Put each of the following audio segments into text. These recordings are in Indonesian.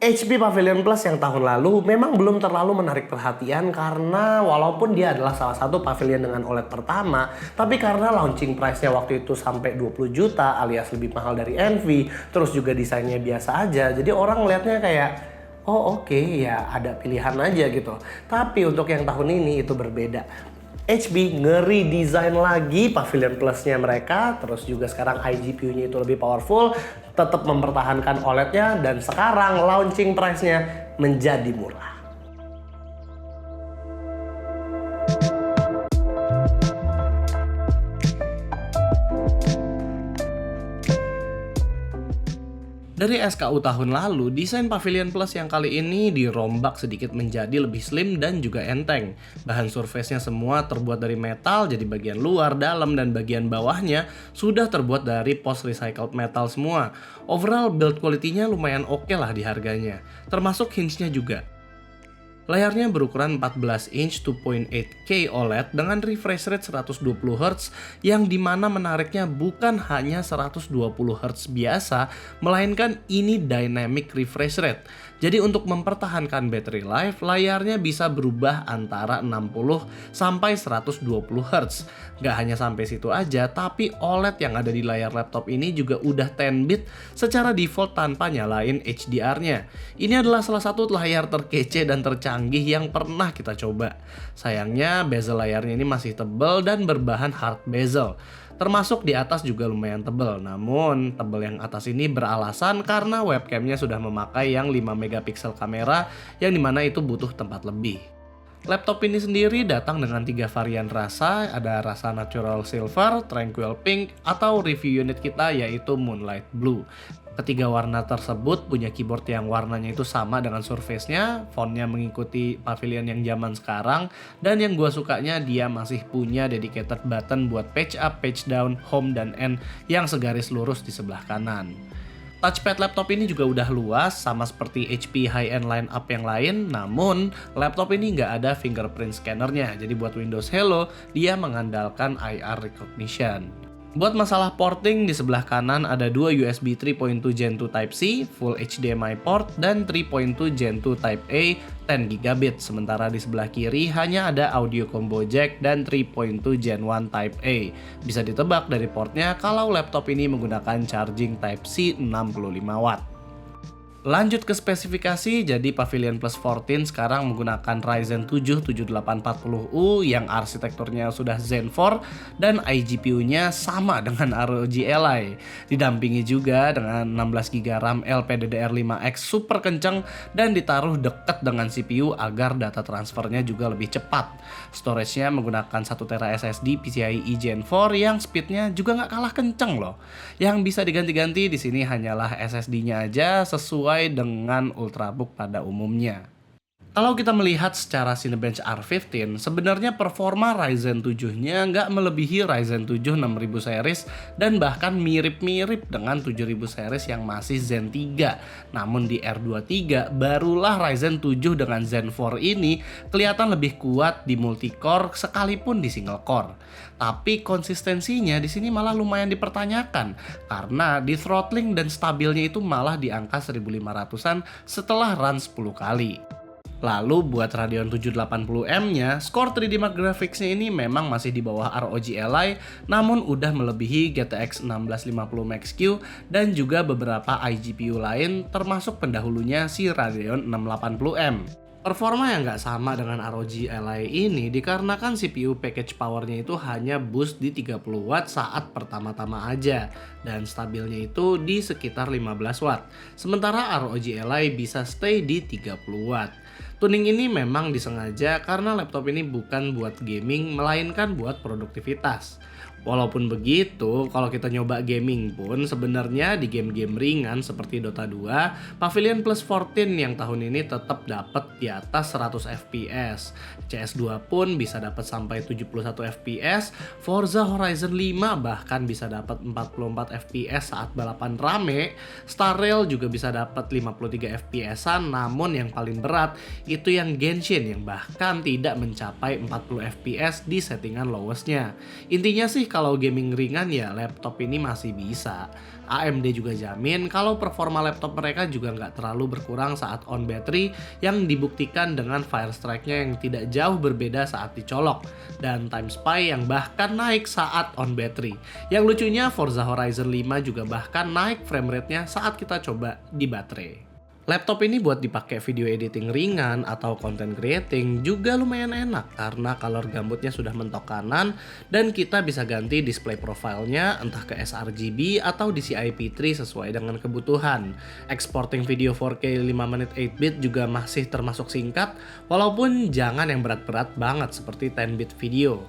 HP Pavilion Plus yang tahun lalu memang belum terlalu menarik perhatian karena walaupun dia adalah salah satu pavilion dengan OLED pertama, tapi karena launching price-nya waktu itu sampai 20 juta alias lebih mahal dari Envy, terus juga desainnya biasa aja, jadi orang ngeliatnya kayak oh oke, ya ada pilihan aja gitu. Tapi untuk yang tahun ini itu berbeda. HP nge-redesign lagi Pavilion Plus-nya mereka, terus juga sekarang iGPU-nya itu lebih powerful, tetap mempertahankan OLED-nya, dan sekarang launching price-nya menjadi murah. Dari SKU tahun lalu, desain Pavilion Plus yang kali ini dirombak sedikit menjadi lebih slim dan juga enteng. Bahan surface-nya semua terbuat dari metal, jadi bagian luar, dalam, dan bagian bawahnya sudah terbuat dari post recycled metal semua. Overall build quality-nya lumayan oke lah di harganya, termasuk hinge-nya juga. Layarnya berukuran 14 inch 2.8K OLED dengan refresh rate 120Hz yang dimana menariknya bukan hanya 120Hz biasa, melainkan ini dynamic refresh rate. Jadi untuk mempertahankan battery life, layarnya bisa berubah antara 60 sampai 120Hz. Gak hanya sampai situ aja, tapi OLED yang ada di layar laptop ini juga udah 10-bit secara default tanpa nyalain HDR-nya. Ini adalah salah satu layar terkece dan tercanggih yang pernah kita coba. Sayangnya bezel layarnya ini masih tebal dan berbahan hard bezel. Termasuk di atas juga lumayan tebal, namun tebal yang atas ini beralasan karena webcamnya sudah memakai yang 5 megapiksel kamera yang dimana itu butuh tempat lebih. Laptop ini sendiri datang dengan 3 varian rasa, ada rasa Natural Silver, Tranquil Pink, atau review unit kita yaitu Moonlight Blue. Ketiga warna tersebut punya keyboard yang warnanya itu sama dengan surface-nya, fontnya mengikuti Pavilion yang zaman sekarang, dan yang gue sukanya dia masih punya dedicated button buat page up, page down, home, dan end yang segaris lurus di sebelah kanan. Touchpad laptop ini juga udah luas, sama seperti HP high-end lineup yang lain, namun laptop ini nggak ada fingerprint scannernya, jadi buat Windows Hello, dia mengandalkan IR recognition. Buat masalah porting, di sebelah kanan ada dua USB 3.2 Gen 2 Type-C, Full HDMI port, dan 3.2 Gen 2 Type-A 10GB. Sementara di sebelah kiri hanya ada audio combo jack dan 3.2 Gen 1 Type-A. Bisa ditebak dari portnya kalau laptop ini menggunakan charging Type-C 65W. Lanjut ke spesifikasi, jadi Pavilion Plus 14 sekarang menggunakan Ryzen 7 7840U yang arsitekturnya sudah Zen 4 dan iGPU-nya sama dengan ROG Ally. Didampingi juga dengan 16GB RAM LPDDR5X super kenceng dan ditaruh dekat dengan CPU agar data transfernya juga lebih cepat. Storage-nya menggunakan 1TB SSD PCIe Gen 4 yang speednya juga nggak kalah kenceng loh. Yang bisa diganti-ganti di sini hanyalah SSD-nya aja sesuai dengan Ultrabook pada umumnya. Kalau kita melihat secara Cinebench R15, sebenarnya performa Ryzen 7-nya nggak melebihi Ryzen 7 6000 series dan bahkan mirip-mirip dengan 7000 series yang masih Zen 3. Namun di R23 barulah Ryzen 7 dengan Zen 4 ini kelihatan lebih kuat di multicore sekalipun di single core. Tapi konsistensinya di sini malah lumayan dipertanyakan karena di throttling dan stabilnya itu malah di angka 1500-an setelah run 10 kali. Lalu buat Radeon 780M-nya, skor 3D Mark Graphics-nya ini memang masih di bawah ROG Ally, namun udah melebihi GTX 1650 Max-Q dan juga beberapa iGPU lain termasuk pendahulunya si Radeon 680M. Performa yang nggak sama dengan ROG Ally ini dikarenakan CPU package powernya itu hanya boost di 30W saat pertama-tama aja dan stabilnya itu di sekitar 15W. Sementara ROG Ally bisa stay di 30W. Tuning ini memang disengaja karena laptop ini bukan buat gaming melainkan buat produktivitas. Walaupun begitu, kalau kita nyoba gaming pun sebenarnya di game-game ringan seperti Dota 2, Pavilion Plus 14 yang tahun ini tetap dapat di atas 100 FPS. CS2 pun bisa dapat sampai 71 FPS, Forza Horizon 5 bahkan bisa dapat 44 FPS saat balapan rame, Star Rail juga bisa dapat 53 FPS-an, namun yang paling berat itu yang Genshin yang bahkan tidak mencapai 40 fps di settingan lowestnya. Intinya sih kalau gaming ringan ya laptop ini masih bisa. AMD juga jamin kalau performa laptop mereka juga nggak terlalu berkurang saat on battery, yang dibuktikan dengan fire strike-nya yang tidak jauh berbeda saat dicolok, dan time spy yang bahkan naik saat on battery. Yang lucunya Forza Horizon 5 juga bahkan naik frame rate-nya saat kita coba di baterai. Laptop ini buat dipakai video editing ringan atau content creating juga lumayan enak karena color gambutnya sudah mentok kanan dan kita bisa ganti display profilnya entah ke sRGB atau DCI-P3 sesuai dengan kebutuhan. Exporting video 4K 5 menit 8-bit juga masih termasuk singkat, walaupun jangan yang berat-berat banget seperti 10-bit video.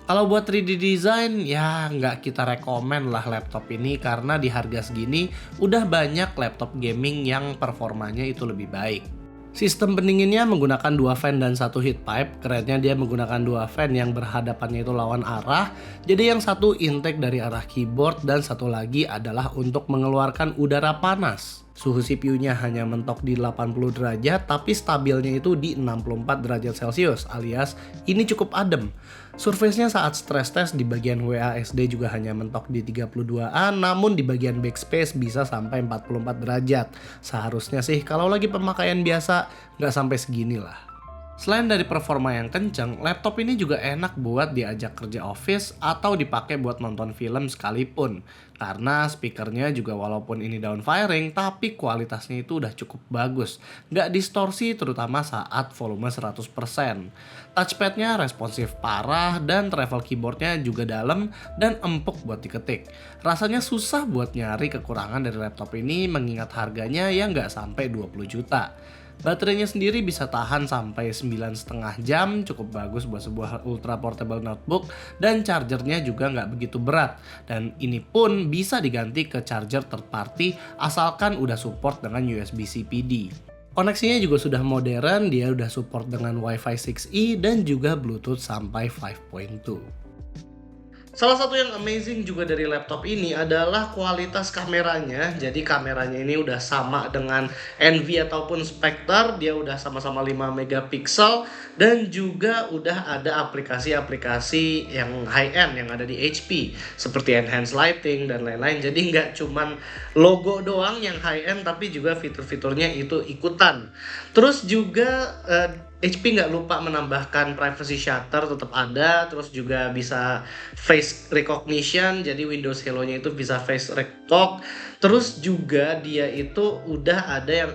Kalau buat 3D design ya nggak kita rekomen lah laptop ini karena di harga segini udah banyak laptop gaming yang performanya itu lebih baik. Sistem pendinginnya menggunakan 2 fan dan 1 heat pipe. Kerennya dia menggunakan 2 fan yang berhadapannya itu lawan arah. Jadi yang satu intake dari arah keyboard dan satu lagi adalah untuk mengeluarkan udara panas. Suhu CPU-nya hanya mentok di 80 derajat tapi stabilnya itu di 64 derajat Celcius alias ini cukup adem. Surface-nya saat stress test di bagian WASD juga hanya mentok di 32A, namun di bagian backspace bisa sampai 44 derajat. Seharusnya sih kalau lagi pemakaian biasa nggak sampai segini lah. Selain dari performa yang kenceng, laptop ini juga enak buat diajak kerja office atau dipakai buat nonton film sekalipun. Karena speakernya juga walaupun ini downfiring, tapi kualitasnya itu udah cukup bagus. Nggak distorsi terutama saat volume 100%. Touchpadnya responsif parah dan travel keyboardnya juga dalam dan empuk buat diketik. Rasanya susah buat nyari kekurangan dari laptop ini mengingat harganya yang nggak sampai 20 juta. Baterainya sendiri bisa tahan sampai 9,5 jam, cukup bagus buat sebuah ultra portable notebook, dan chargernya juga nggak begitu berat. Dan ini pun bisa diganti ke charger third party asalkan udah support dengan USB-C PD. Koneksinya juga sudah modern, dia udah support dengan Wi-Fi 6E dan juga Bluetooth sampai 5.2. Salah satu yang amazing juga dari laptop ini adalah kualitas kameranya. Jadi kameranya ini udah sama dengan Envy ataupun Spectre, dia udah sama-sama 5 megapiksel dan juga udah ada aplikasi-aplikasi yang high-end yang ada di HP seperti enhanced lighting dan lain-lain. Jadi nggak cuman logo doang yang high-end tapi juga fitur-fiturnya itu ikutan. Terus juga HP nggak lupa menambahkan privacy shutter tetap ada, terus juga bisa face recognition, jadi Windows Hello-nya itu bisa face recog. Terus juga dia itu udah ada yang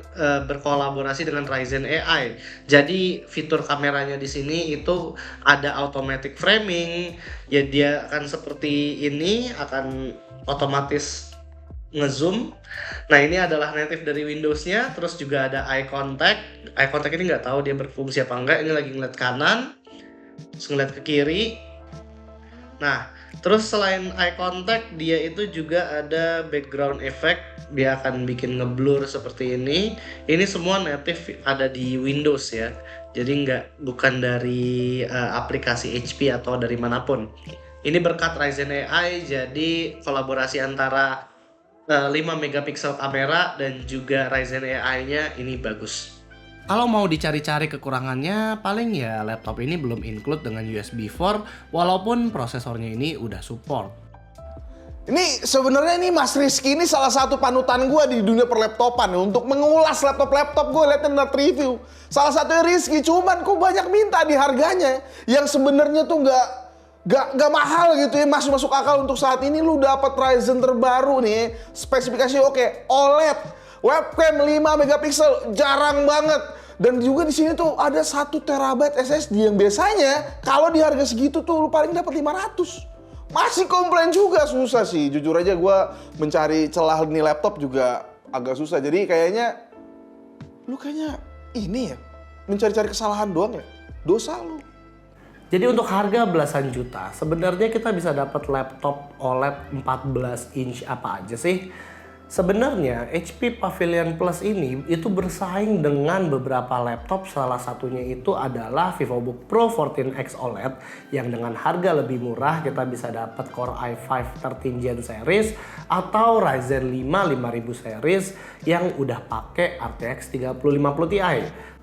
berkolaborasi dengan Ryzen AI. Jadi fitur kameranya di sini itu ada automatic framing, ya dia akan seperti ini, akan otomatis ngezoom. Nah ini adalah native dari Windows-nya. Terus juga ada eye contact. Eye contact ini nggak tahu dia berfungsi apa enggak. Ini lagi ngeliat kanan, terus ngeliat ke kiri. Nah terus selain eye contact, dia itu juga ada background effect. Dia akan bikin ngeblur seperti ini. Ini semua native ada di Windows ya. Jadi bukan dari aplikasi HP atau dari manapun. Ini berkat Ryzen AI, jadi kolaborasi antara 5 megapiksel kamera dan juga Ryzen AI-nya ini bagus. Kalau mau dicari-cari kekurangannya, paling ya laptop ini belum include dengan USB 4 walaupun prosesornya ini udah support. Ini sebenarnya Mas Rizky ini salah satu panutan gue di dunia perlaptopan ya. Untuk mengulas laptop gue liatin net review. Salah satunya Rizky, cuman kok banyak minta di harganya yang sebenarnya tuh nggak mahal gitu ya, masuk akal untuk saat ini. Lu dapat Ryzen terbaru nih, spesifikasi oke, OLED, webcam 5 megapiksel, jarang banget. Dan juga di sini tuh ada 1 terabyte SSD yang biasanya kalau di harga segitu tuh lu paling dapat 500. Masih komplain juga, susah sih. Jujur aja gue mencari celah nih laptop juga agak susah. Jadi kayaknya lu ini ya, mencari-cari kesalahan doang ya. Dosa lu. Jadi untuk harga belasan juta, sebenarnya kita bisa dapat laptop OLED 14 inch apa aja sih? Sebenarnya HP Pavilion Plus ini itu bersaing dengan beberapa laptop, salah satunya itu adalah VivoBook Pro 14X OLED yang dengan harga lebih murah kita bisa dapat Core i5 13 Gen series atau Ryzen 5 5000 series yang udah pakai RTX 3050 Ti.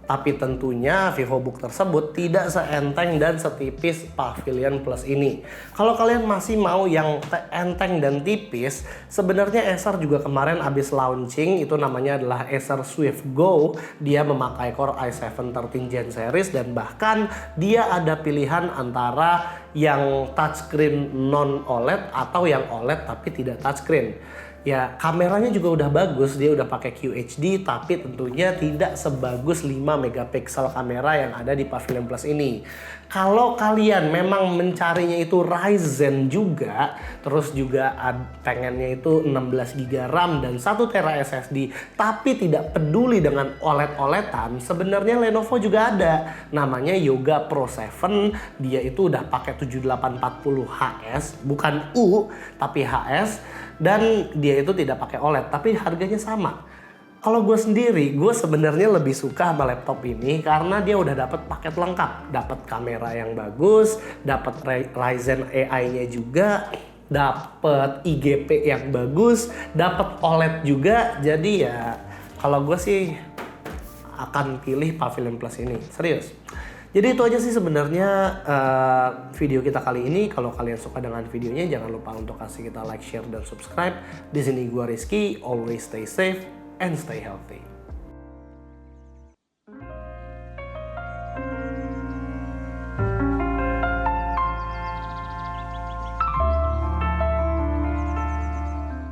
Tapi tentunya VivoBook tersebut tidak seenteng dan setipis Pavilion Plus ini. Kalau kalian masih mau yang enteng dan tipis, sebenarnya Acer juga kemarin habis launching, itu namanya adalah Acer Swift Go. Dia memakai Core i7 13 Gen series dan bahkan dia ada pilihan antara yang touchscreen non OLED atau yang OLED tapi tidak touchscreen. Ya, kameranya juga udah bagus, dia udah pakai QHD, tapi tentunya tidak sebagus 5 megapiksel kamera yang ada di Pavilion Plus ini. Kalau kalian memang mencarinya itu Ryzen juga, terus juga pengennya itu 16 GB RAM dan 1 TB SSD, tapi tidak peduli dengan OLED-OLEDan, sebenarnya Lenovo juga ada. Namanya Yoga Pro 7, dia itu udah pakai 7840 HS, bukan U, tapi HS. Dan dia itu tidak pakai OLED, tapi harganya sama. Kalau gue sendiri, gue sebenarnya lebih suka sama laptop ini karena dia udah dapat paket lengkap, dapat kamera yang bagus, dapat Ryzen AI-nya juga, dapat IGP yang bagus, dapat OLED juga. Jadi ya, kalau gue sih akan pilih Pavilion Plus ini, serius. Jadi itu aja sih sebenarnya video kita kali ini. Kalau kalian suka dengan videonya, jangan lupa untuk kasih kita like, share, dan subscribe. Di sini gua Rizky, always stay safe and stay healthy.